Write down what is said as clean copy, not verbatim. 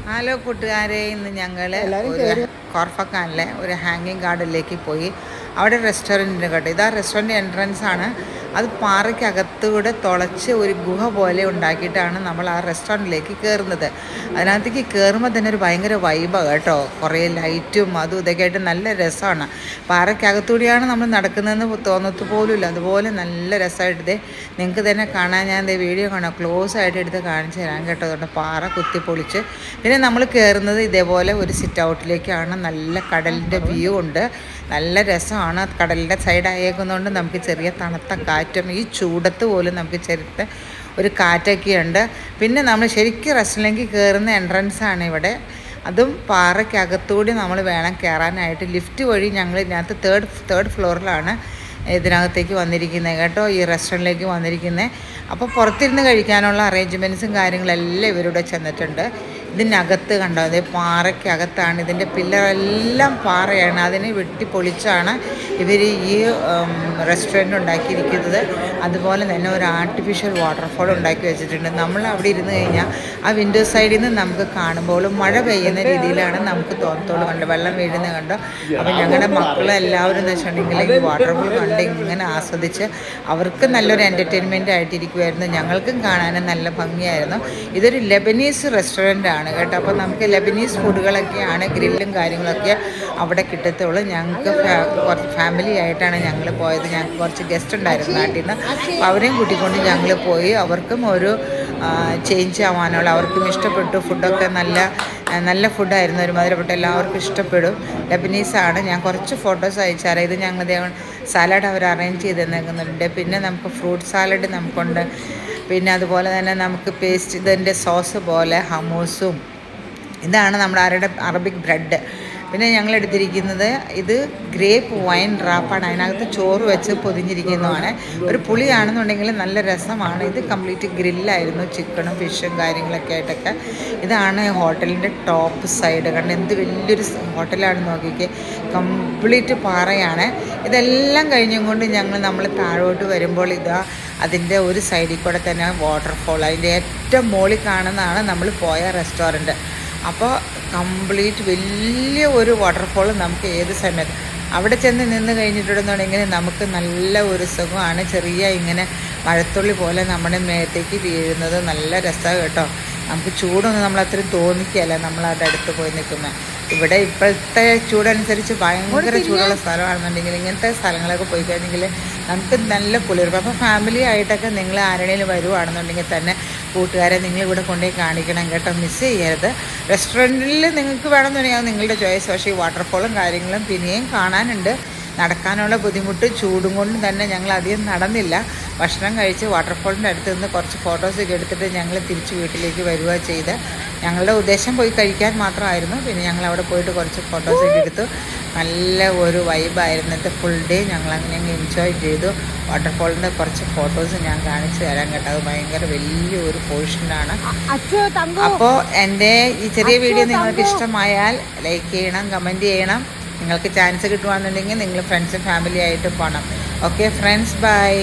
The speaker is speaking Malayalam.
ഹലോ കൂട്ടുകാരെ, ഇന്ന് ഞങ്ങൾ കോർഫക്കാനിലെ ഒരു ഹാങ്ങിങ് ഗാർഡനിലേക്ക് പോയി. അവിടെ റെസ്റ്റോറൻറ്റിൻ്റെ കേട്ടോ, ഇതാ റെസ്റ്റോറൻറ്റ് എൻട്രൻസ് ആണ്. അത് പാറയ്ക്കകത്തൂടെ തുളച്ച് ഒരു ഗുഹ പോലെ ഉണ്ടാക്കിയിട്ടാണ് നമ്മൾ ആ റെസ്റ്റോറൻറ്റിലേക്ക് കയറുന്നത്. അതിനകത്തേക്ക് കയറുമ്പോൾ തന്നെ ഒരു ഭയങ്കര വൈബാണ് കേട്ടോ. കുറേ ലൈറ്റും അതും ഇതൊക്കെ ആയിട്ട് നല്ല രസമാണ്. പാറയ്ക്കകത്തൂടെയാണ് നമ്മൾ നടക്കുന്നതെന്ന് തോന്നത്ത് പോലുമില്ല, അതുപോലെ നല്ല രസമായിട്ട് നിങ്ങൾക്ക് തന്നെ കാണാൻ. ഞാൻ വീഡിയോ കാണാം, ക്ലോസ് ആയിട്ട് എടുത്ത് കാണിച്ചു തരാൻ കേട്ടോ. അതുകൊണ്ട് പാറ കുത്തിപ്പൊളിച്ച് പിന്നെ നമ്മൾ കയറുന്നത് ഇതേപോലെ ഒരു സിറ്റ് ഔട്ടിലേക്കാണ്. നല്ല കടലിൻ്റെ വ്യൂ ഉണ്ട്, നല്ല രസമാണ്. കടലിൻ്റെ സൈഡ് ആയേക്കുന്നതുകൊണ്ട് നമുക്ക് ചെറിയ തണുത്ത കാറ്റും ഈ ചൂടത്ത് പോലും നമുക്ക് ചെറുത്ത ഒരു കാറ്റൊക്കെയുണ്ട്. പിന്നെ നമ്മൾ ശരിക്കും റെസ്റ്റോറൻറ്റിലേക്ക് കയറുന്ന എൻട്രൻസാണ് ഇവിടെ. അതും പാറയ്ക്കകത്തൂടി നമ്മൾ വേണം കയറാനായിട്ട്. ലിഫ്റ്റ് വഴി ഞങ്ങൾ ഇതിനകത്ത് തേർഡ് ഫ്ലോറിലാണ് ഇതിനകത്തേക്ക് വന്നിരിക്കുന്നത് കേട്ടോ, ഈ റെസ്റ്റോറൻറ്റിലേക്ക് വന്നിരിക്കുന്നത്. അപ്പോൾ പുറത്തിരുന്ന് കഴിക്കാനുള്ള അറേഞ്ച്മെൻറ്റ്സും കാര്യങ്ങളെല്ലാം ഇവരുടെ ചെന്നിട്ടുണ്ട്. ഇതിനകത്ത് കണ്ടോ, അതേ പാറയ്ക്കകത്താണ്. ഇതിൻ്റെ പില്ലറെല്ലാം പാറയാണ്, അതിനെ വെട്ടിപ്പൊളിച്ചാണ് ഇവർ ഈ റെസ്റ്റോറൻറ്റ് ഉണ്ടാക്കിയിരിക്കുന്നത്. അതുപോലെ തന്നെ ഒരു ആർട്ടിഫിഷ്യൽ വാട്ടർഫോൾ ഉണ്ടാക്കി വെച്ചിട്ടുണ്ട്. നമ്മൾ അവിടെ ഇരുന്ന് കഴിഞ്ഞാൽ ആ വിൻഡോ സൈഡിൽ നിന്ന് നമുക്ക് കാണുമ്പോൾ മഴ പെയ്യുന്ന രീതിയിലാണ് നമുക്ക് തോന്നത്തോളൂ. കണ്ടോ, വെള്ളം വീഴുന്ന കണ്ടോ. അപ്പോൾ ഞങ്ങളുടെ മക്കളെല്ലാവരും എന്ന് വെച്ചിട്ടുണ്ടെങ്കിൽ ഈ വാട്ടർഫോൾ കണ്ട് ഇങ്ങനെ ആസ്വദിച്ച് അവർക്ക് നല്ലൊരു എൻ്റർടൈൻമെൻറ്റ് ആയിട്ടിരിക്കുമായിരുന്നു. ഞങ്ങൾക്കും കാണാനും നല്ല ഭംഗിയായിരുന്നു. ഇതൊരു ലെബനീസ് റെസ്റ്റോറൻ്റ് ആണ് കേട്ടോ. അപ്പോൾ നമുക്ക് ലെബനീസ് ഫുഡുകളൊക്കെയാണ്, ഗ്രില്ലും കാര്യങ്ങളൊക്കെ അവിടെ കിട്ടത്തുള്ളൂ. ഞങ്ങൾക്ക് കുറച്ച് ഫാമിലി ആയിട്ടാണ് ഞങ്ങൾ പോയത്. ഞങ്ങൾക്ക് കുറച്ച് ഗസ്റ്റ് ഉണ്ടായിരുന്നു നാട്ടിൽ നിന്ന്. അപ്പോൾ അവരെയും കൂട്ടിക്കൊണ്ട് ഞങ്ങൾ പോയി. അവർക്കും ഒരു ചേഞ്ച് ആവാനുള്ള, അവർക്കും ഇഷ്ടപ്പെട്ടു. ഫുഡൊക്കെ നല്ല ഫുഡായിരുന്നു, ഒരുമാതിരിപ്പെട്ട എല്ലാവർക്കും ഇഷ്ടപ്പെടും. ലെബനീസാണ്. ഞാൻ കുറച്ച് ഫോട്ടോസ് അയച്ചാറ്. ഇത് ഞങ്ങൾ സാലഡ് അവർ അറേഞ്ച് ചെയ്ത് തന്നേക്കുന്നുണ്ട്. പിന്നെ നമുക്ക് ഫ്രൂട്ട് സാലഡ് നമുക്കുണ്ട്. പിന്നെ അതുപോലെ തന്നെ നമുക്ക് പേസ്റ്റ് ഇതിൻ്റെ സോസ് പോലെ ഹമൂസും, ഇതാണ് നമ്മുടെ അറബിക് ബ്രെഡ്. പിന്നെ ഞങ്ങൾ എടുത്തിരിക്കുന്നത് ഇത് ഗ്രേപ്പ് വൈൻ റാപ്പാണ്. അതിനകത്ത് ചോറ് വെച്ച് പൊതിഞ്ഞിരിക്കുന്നതാണ്. ഒരു പുളിയാണെന്നുണ്ടെങ്കിൽ നല്ല രസമാണ്. ഇത് കംപ്ലീറ്റ് ഗ്രില്ലായിരുന്നു, ചിക്കനും ഫിഷും കാര്യങ്ങളൊക്കെ ആയിട്ടൊക്കെ. ഇതാണ് ഹോട്ടലിൻ്റെ ടോപ്പ് സൈഡ്. കണ്ട് എന്ത് വലിയൊരു ഹോട്ടലാണ് നോക്കിക്കേ, കംപ്ലീറ്റ് പാറയാണ്. ഇതെല്ലാം കഴിഞ്ഞും കൊണ്ട് നമ്മൾ താഴോട്ട് വരുമ്പോൾ ഇതാ അതിൻ്റെ ഒരു സൈഡിൽ കൂടെ തന്നെ വാട്ടർഫോൾ, അതിൻ്റെ ഏറ്റവും മുകളിൽ കാണുന്നതാണ് നമ്മൾ പോയ റെസ്റ്റോറൻറ്റ്. അപ്പോൾ കംപ്ലീറ്റ് വലിയ ഒരു വാട്ടർഫോൾ നമുക്ക് ഏത് സമയത്ത് അവിടെ ചെന്ന് നിന്ന് കഴിഞ്ഞിട്ടുണ്ടെന്നുണ്ടെങ്കിൽ നമുക്ക് നല്ല ഒരു സുഖമാണ്. ചെറിയ ഇങ്ങനെ മഴത്തുള്ളി പോലെ നമ്മുടെ മേത്തേക്ക് വീഴുന്നത് നല്ല രസമാണ് കേട്ടോ. നമുക്ക് ചൂടൊന്നും നമ്മളത്രയും തോന്നിക്കുകയല്ല നമ്മളവിടെ അടുത്ത് പോയി നിൽക്കുന്നത്. ഇവിടെ ഇപ്പോഴത്തെ ചൂടനുസരിച്ച് ഭയങ്കര ചൂടുള്ള സ്ഥലമാണെന്നുണ്ടെങ്കിൽ ഇങ്ങനത്തെ സ്ഥലങ്ങളൊക്കെ പോയി കഴിഞ്ഞെങ്കിൽ നമുക്ക് നല്ല കുളിർപ്പ്. അപ്പോൾ ഫാമിലി ആയിട്ടൊക്കെ നിങ്ങൾ ആരുടെയും വരുവാണെന്നുണ്ടെങ്കിൽ തന്നെ കൂട്ടുകാരെ നിങ്ങളിവിടെ കൊണ്ടുപോയി കാണിക്കണം കേട്ടോ, മിസ് ചെയ്യരുത്. റെസ്റ്റോറൻറ്റിൽ നിങ്ങൾക്ക് വേണമെന്നുണ്ടെങ്കിൽ നിങ്ങളുടെ ചോയ്സ്. പക്ഷേ ഈ വാട്ടർഫോളും കാര്യങ്ങളും പിന്നെയും കാണാനുണ്ട്. നടക്കാനുള്ള ബുദ്ധിമുട്ട് ചൂടും കൊണ്ട് തന്നെ ഞങ്ങൾ അധികം നടന്നില്ല. ഭക്ഷണം കഴിച്ച് വാട്ടർഫോളിൻ്റെ അടുത്ത് നിന്ന് കുറച്ച് ഫോട്ടോസൊക്കെ എടുത്തിട്ട് ഞങ്ങൾ തിരിച്ച് വീട്ടിലേക്ക് വരിക ചെയ്ത്. ഞങ്ങളുടെ ഉദ്ദേശം പോയി കഴിക്കാൻ മാത്രമായിരുന്നു. പിന്നെ ഞങ്ങൾ അവിടെ പോയിട്ട് കുറച്ച് ഫോട്ടോസൊക്കെ എടുത്തു. നല്ല ഒരു വൈബായിരുന്നു. ഇത് ഫുൾ ഡേ ഞങ്ങൾ അങ്ങനെ എൻജോയ് ചെയ്തു. വാട്ടർഫോളിൻ്റെ കുറച്ച് ഫോട്ടോസ് ഞാൻ കാണിച്ചു തരാൻ കേട്ടോ. അത് ഭയങ്കര വലിയൊരു പോർഷനാണ്. അപ്പോൾ എൻ്റെ ഈ ചെറിയ വീഡിയോ നിങ്ങൾക്ക് ഇഷ്ടമായാൽ ലൈക്ക് ചെയ്യണം, കമൻറ്റ് ചെയ്യണം. നിങ്ങൾക്ക് ചാൻസ് കിട്ടുകയാണെന്നുണ്ടെങ്കിൽ നിങ്ങൾ ഫ്രണ്ട്സും ഫാമിലി ആയിട്ട് പോകണം. Okay friends, by.